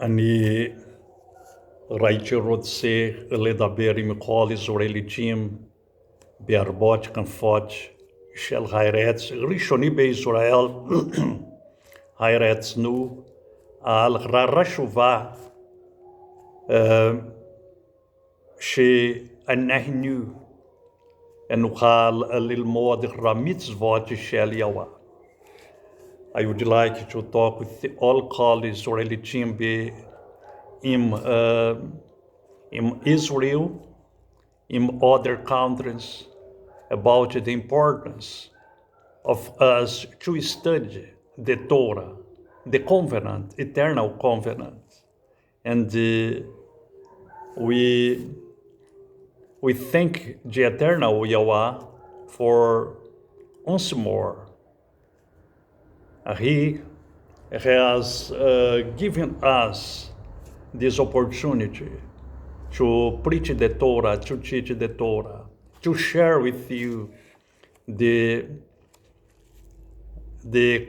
אני ראיתי רוצה לדבר עם כל ישראליתים בהרבות כנפות של הארץ, ראשוני בישראל, הארצנו, על רשובה שאנחנו נוכל ללמוד המצוות של יהוה. I would like to talk with all colleagues Israeli team in Israel, in other countries, about the importance of us to study the Torah, the covenant, eternal covenant. And we thank the eternal Yahweh for once more He has given us this opportunity to preach the Torah, to teach the Torah, to share with you the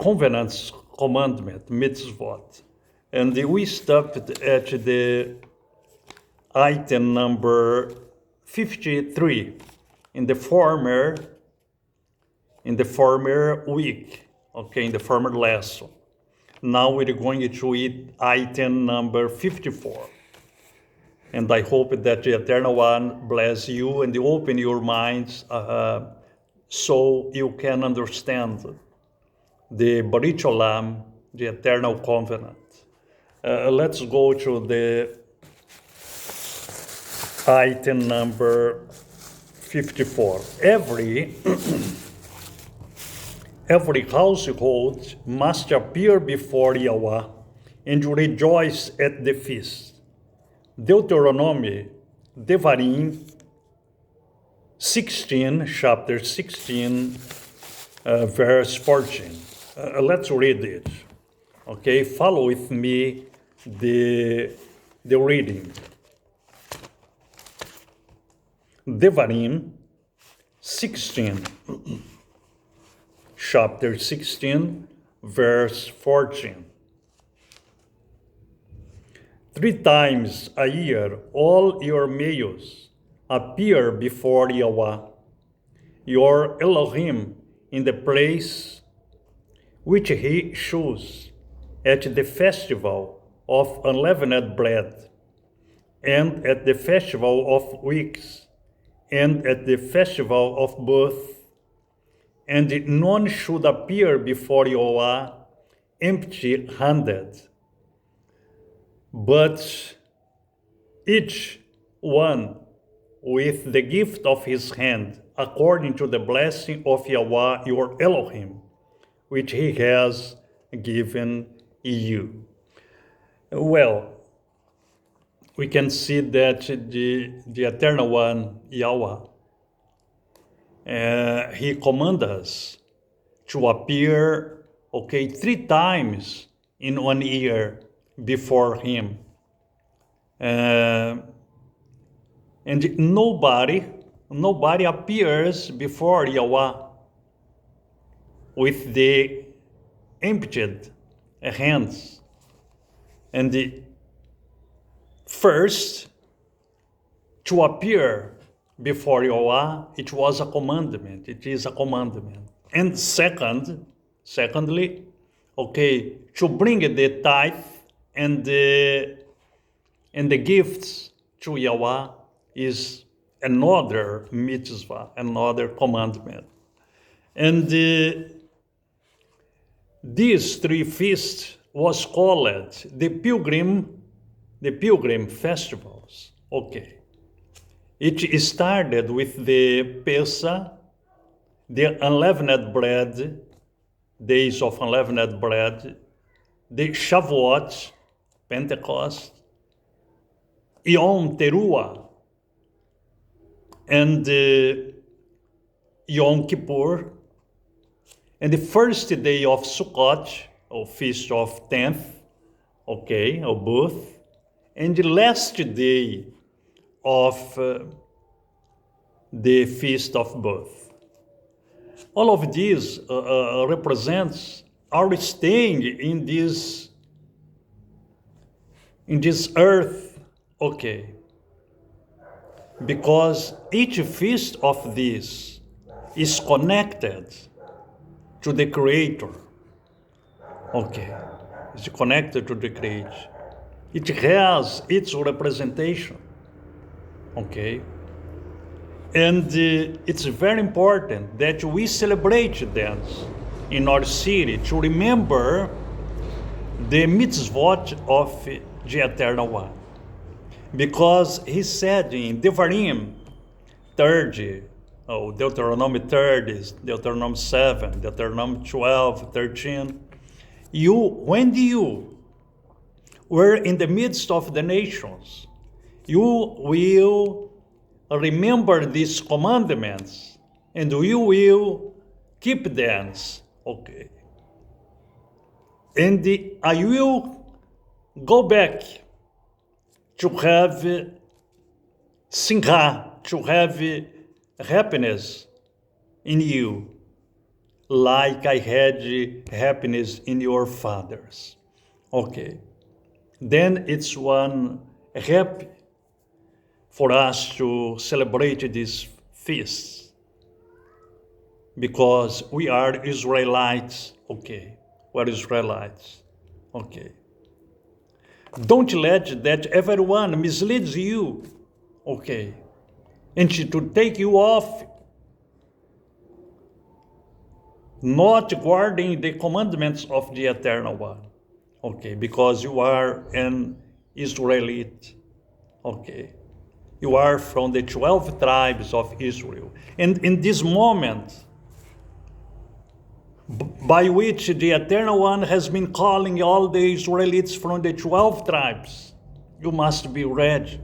covenant's commandment, mitzvot. And we stopped at the item number 53 in the former week. Okay, in the former lesson. Now we're going to read item number 54. And I hope that the Eternal One bless you and open your minds so you can understand the Barit Olam, the Eternal Covenant. Let's go to the item number 54. Every household must appear before Yahweh and rejoice at the feast. Deuteronomy, Devarim, chapter 16, verse 14. Let's read it. Okay, follow with me the reading. Devarim 16. Chapter 16, verse 14. 3 times a year all your males appear before Yahweh, your Elohim, in the place which he chose, at the festival of unleavened bread, and at the festival of weeks, and at the festival of birth. And none should appear before Yahweh empty-handed, but each one with the gift of his hand, according to the blessing of Yahweh your Elohim, which he has given you. Well, we can see that the Eternal One, Yahweh, he commands us to appear, 3 times in 1 year before him. And nobody appears before Yahweh with the emptied hands. And first, to appear before Yahweh, it was a commandment. It is a commandment. And secondly, to bring the tithe and the gifts to Yahweh is another mitzvah, another commandment. And these 3 feasts was called the pilgrim festivals. It started with the Pesach, the unleavened bread, days of unleavened bread, the Shavuot, Pentecost, Yom Teruah, and Yom Kippur, and the first day of Sukkot, or Feast of 10th, or birth, and the last day of the Feast of Birth. All of these represents our staying in this in this earth, okay, because each feast of this is connected to the Creator. Okay, it's connected to the Creator. It has its representation. Okay, and it's very important that we celebrate them in our city to remember the mitzvot of the Eternal One. Because he said in Devarim 30, Deuteronomy 30, Deuteronomy 7, Deuteronomy 12, 13, when you were in the midst of the nations, you will remember these commandments and you will keep them. Okay. And I will go back to have simcha, to have happiness in you, like I had happiness in your fathers. Okay. Then it's one happy for us to celebrate this feast, because we are Israelites. Okay. We're Israelites. Okay. Don't let that everyone misleads you, okay, and to take you off, not guarding the commandments of the Eternal One, okay, because you are an Israelite, okay. You are from the 12 tribes of Israel. And in this moment, by which the Eternal One has been calling all the Israelites from the 12 tribes, you must be ready.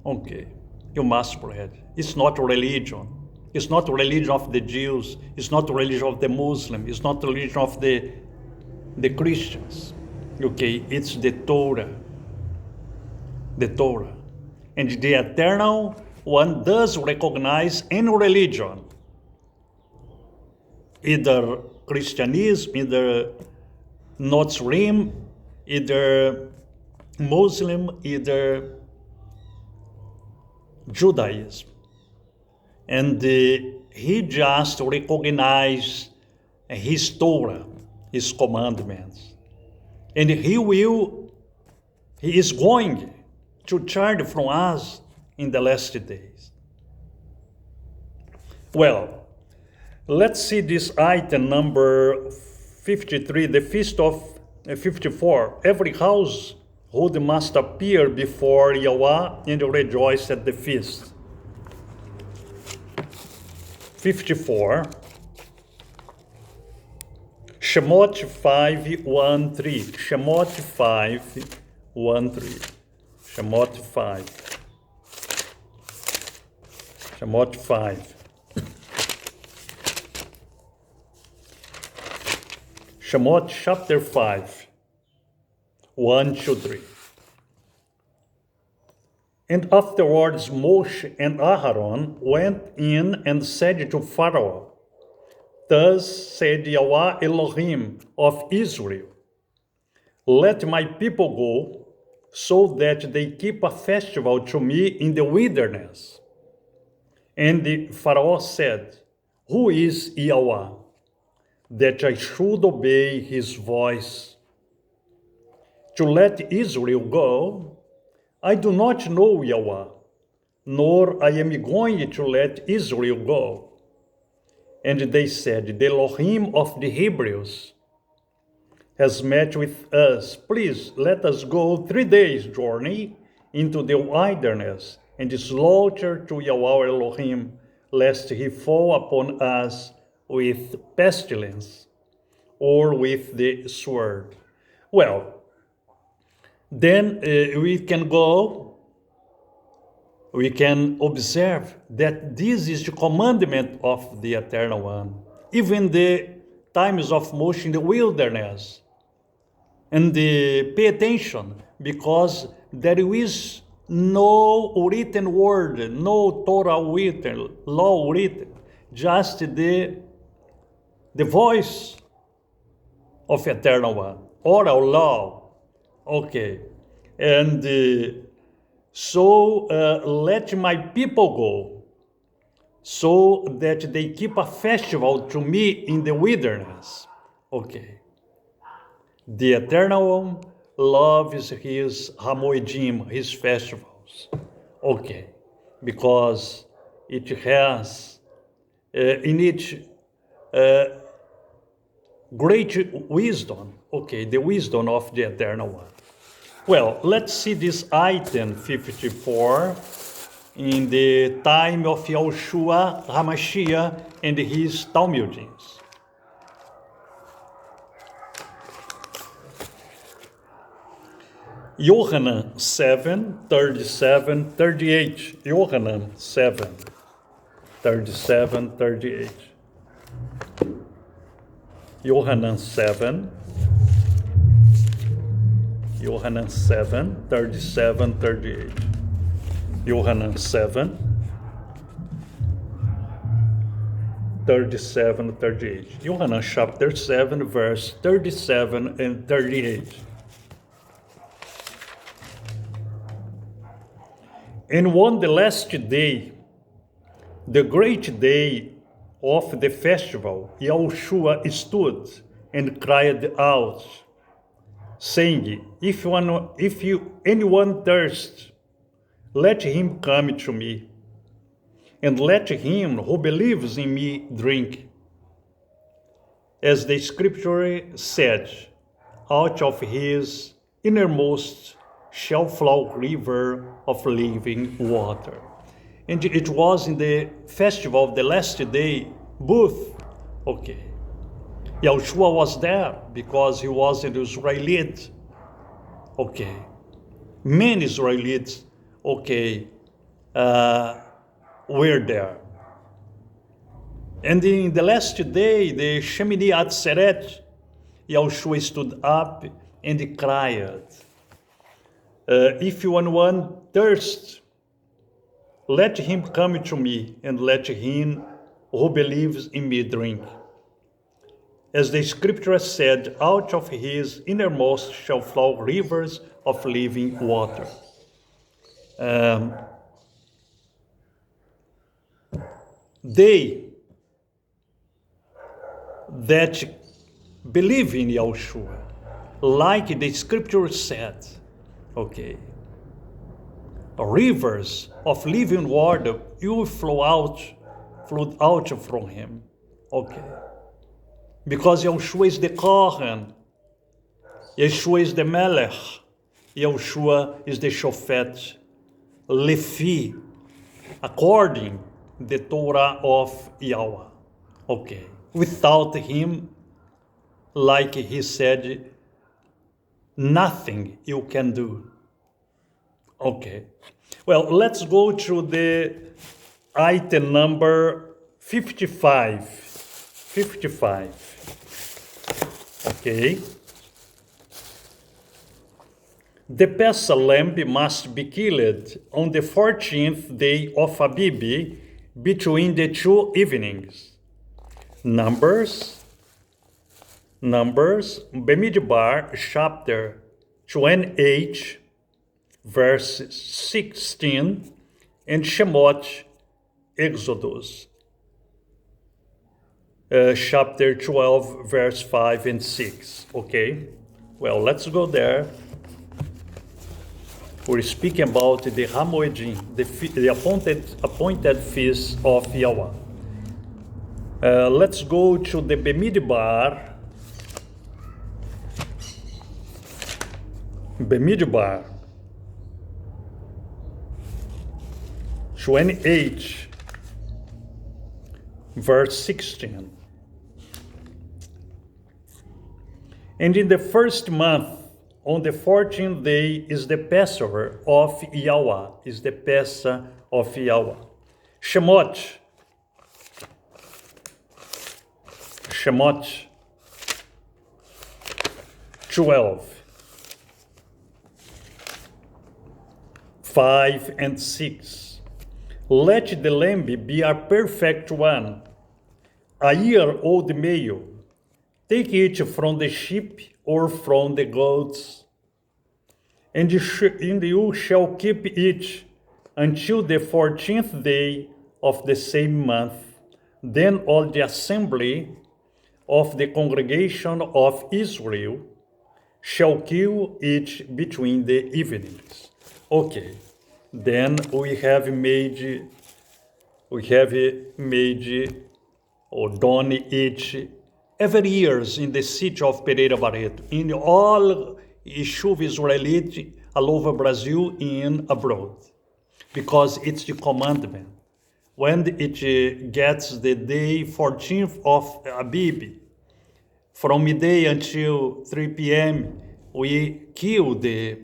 Okay, you must be ready. It's not religion. It's not religion of the Jews. It's not religion of the Muslims. It's not religion of the Christians. Okay, it's the Torah. The Torah. And the Eternal One does recognize any religion, either Christianism, either Nazarene, either Muslim, either Judaism. And he just recognized his Torah, his commandments. And he is going to charge from us in the last days. Well, let's see this item number 53, the feast of 54. Every household must appear before Yahweh and rejoice at the feast. 54. Shemot 5:1-3. Shemot 5:1-3. Shemot 5. Shemot 5. Shemot chapter 5, 1-3. And afterwards Moshe and Aaron went in and said to Pharaoh, Thus said Yahweh Elohim of Israel, Let my people go, so that they keep a festival to me in the wilderness. And the Pharaoh said, Who is Yahweh, that I should obey his voice? To let Israel go, I do not know Yahweh, nor I am going to let Israel go. And they said, The Elohim of the Hebrews has met with us. Please let us go 3 days' journey into the wilderness and slaughter to Yahweh Elohim, lest he fall upon us with pestilence or with the sword. Well, then we can observe that this is the commandment of the Eternal One. Even the times of Moshe in the wilderness. And pay attention, because there is no written word, no Torah written, law written, just the voice of Eternal One, oral law. Okay. And so let my people go, so that they keep a festival to me in the wilderness. Okay. The Eternal loves his Hamoedim, his festivals. Okay. Because it has in it great wisdom. Okay, the wisdom of the Eternal One. Well, let's see this Iten 54 in the time of YHUH HaMashiach and his Talmudims. Yohanan 7, 37, 38. Yohanan 7, 37, 38. Yohanan 7, 37, 38. Yohanan 7, 37, 38. Yohanan chapter 7, verse 37 and 38. And on the last day, the great day of the festival, YHUH stood and cried out, saying, if anyone thirsts, let him come to me, and let him who believes in me drink. As the scripture said, out of his innermost shall flow river of living water. And it was in the festival of the last day booth. Okay. YHUH was there because he was an Israelite. Okay. Many Israelites, okay, were there. And in the last day, the Shemini Atzeret, YHUH stood up and cried, if anyone thirsts, let him come to me, and let him who believes in me drink. As the scripture said, out of his innermost shall flow rivers of living water. They that believe in YHUH, like the scripture said, okay, rivers of living water will flow out from him. Okay. Because YHUH is the Kohen, YHUH is the Melech, YHUH is the Shofet, Levi, according the Torah of Yahweh. Okay. Without him, like he said, nothing you can do. Okay. Well, let's go to the item number 55. 55. Okay. The Pesach lamb must be killed on the 14th day of Abib between the two evenings. Numbers, Bemidbar, chapter 28, verse 16, and Shemot, Exodus, chapter 12, verse 5 and 6. Okay, well, let's go there. We're speaking about the Hamoedim, the appointed feast of Yahweh. Let's go to the Bemidbar. Bemidbar 28, verse 16. And in the first month, on the 14th day, is the Passover of Yahweh, is the Pesach of Yahweh. Shemot 12, 5 and 6. Let the lamb be a perfect one, a year-old male. Take it from the sheep or from the goats. And you shall keep it until the 14th day of the same month. Then all the assembly of the congregation of Israel shall kill it between the evenings. Okay, then we have made or done it every year in the city of Pereira Barreto, in all YHUH Israelite all over Brazil and abroad, because it's the commandment. When it gets the day 14th of Abib, from midday until 3 p.m., we kill the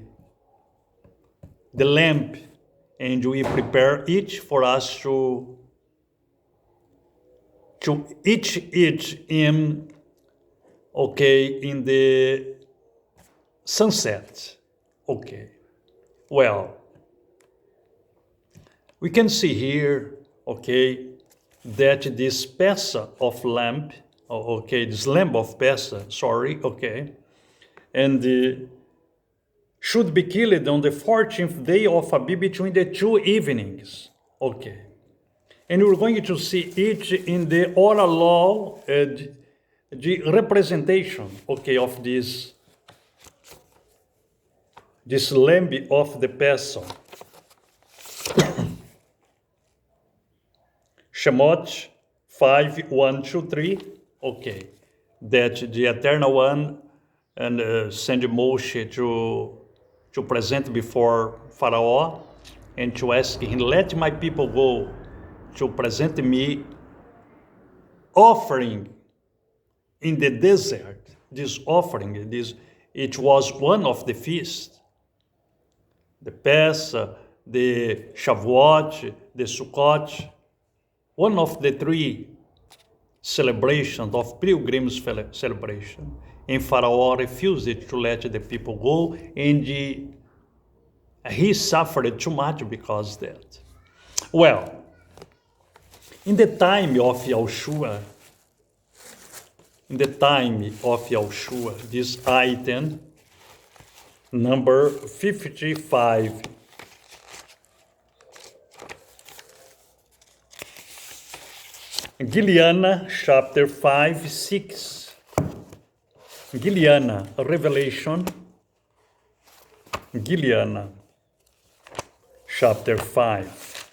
lamb and we prepare it for us to eat it in the sunset. Okay. Well, we can see here, that this Pesach of lamb, this lamb of Pesach, and should be killed on the 14th day of Abib between the two evenings. Okay. And we're going to see it in the oral law and the representation, of this lamb of the Pesach. Shemot 5, 1, 2, 3, that the Eternal One and send Moshe to present before Pharaoh and to ask him, let my people go to present me offering in the desert. This offering, it was one of the feasts. The Pesach, the Shavuot, the Sukkot, one of the three celebrations of pilgrims celebration. And Pharaoh refused to let the people go, and he suffered too much because of that. Well, in the time of YHUH, this Iten, number 55, Gileana, chapter 5, 6. Gileana, Revelation. Gileana, chapter 5.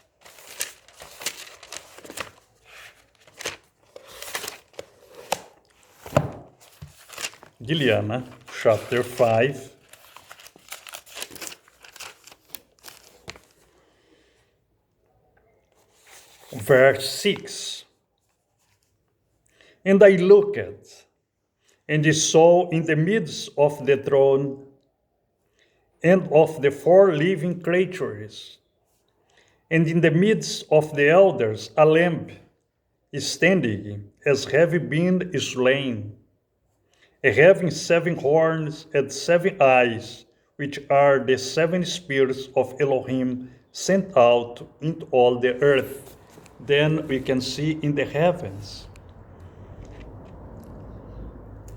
Gileana, chapter 5. Verse 6. And I looked, and I saw in the midst of the throne and of the 4 living creatures, and in the midst of the elders, a lamb standing, as having been slain, having 7 horns and 7 eyes, which are the 7 spirits of Elohim sent out into all the earth. Then we can see in the heavens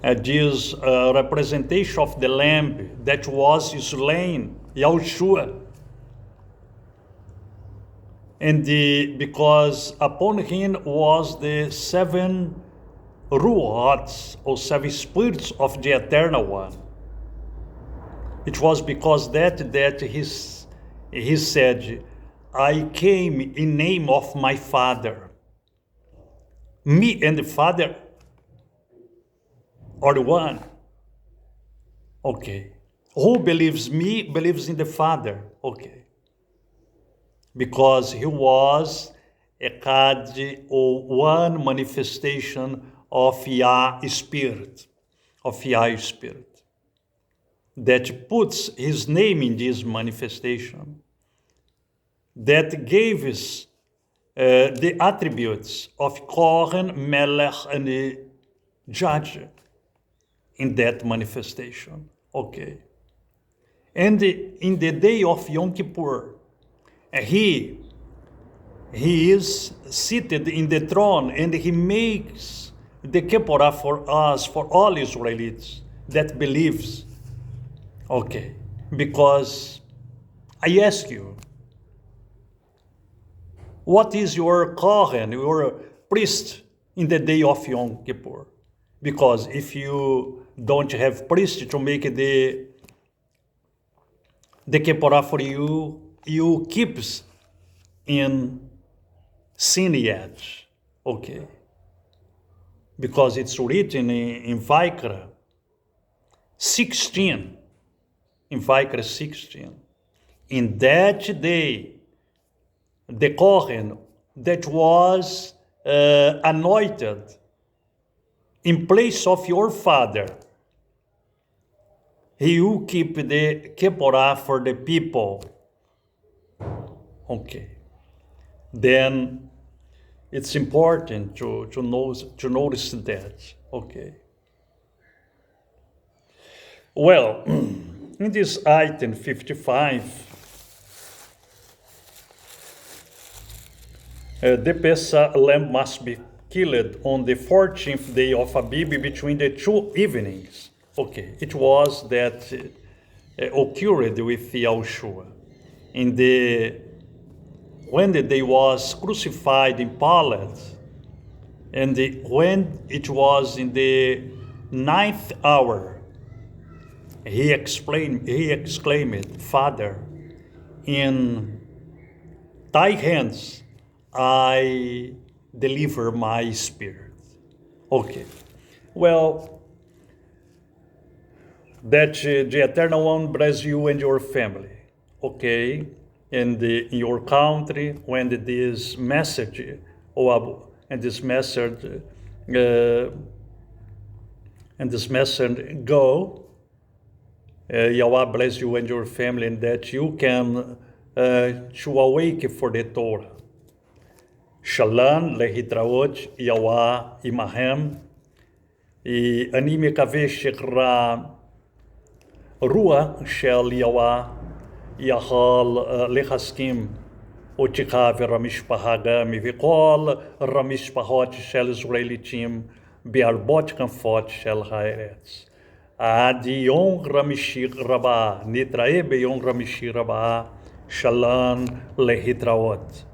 this representation of the lamb that was slain, YHUH. And because upon him was the 7 ruachs, or 7 spirits of the Eternal One. It was because that he said, I came in name of my Father. Me and the Father are one. Who believes me believes in the Father. Because he was a Kad, or one manifestation of Yah Spirit, that puts his name in this manifestation, that gave us the attributes of Kohen, Melech, and Judge in that manifestation. And in the day of Yom Kippur, he is seated in the throne, and he makes the Kipporah for us, for all Israelites that believes. because I ask you, what is your kohen, your priest in the day of Yom Kippur? Because if you don't have priest to make the Kippurah for you, you keeps in sin yet, okay? Because it's written in Vaikra 16, in Vaikra 16. In that day, the Kohen that was anointed in place of your father, he will keep the Kippurah for the people. Okay. Then it's important to notice that. Okay. Well, in this Iten 55, the Pesach lamb must be killed on the 14th day of Abib between the two evenings. Okay, it was that occurred with YHUH. When the day was crucified in Pilate, and when it was in the 9th hour, he exclaimed, Father, in thy hands I deliver my spirit. Okay. Well, that the Eternal One bless you and your family. Okay. And in your country, when this message, and this message go, Yahweh bless you and your family, and that you can to awake for the Torah. Shalom, lehitraot, Yahweh imahem, אני מקווה שהרוח של יהוה יכול להסכים אותך ולמשפחה גם וכל המשפחות של ישראליתים בהרבות כנפות של הארץ. עד יום חמישי רבה, נתראה ביום חמישי רבה, שלום להתראות.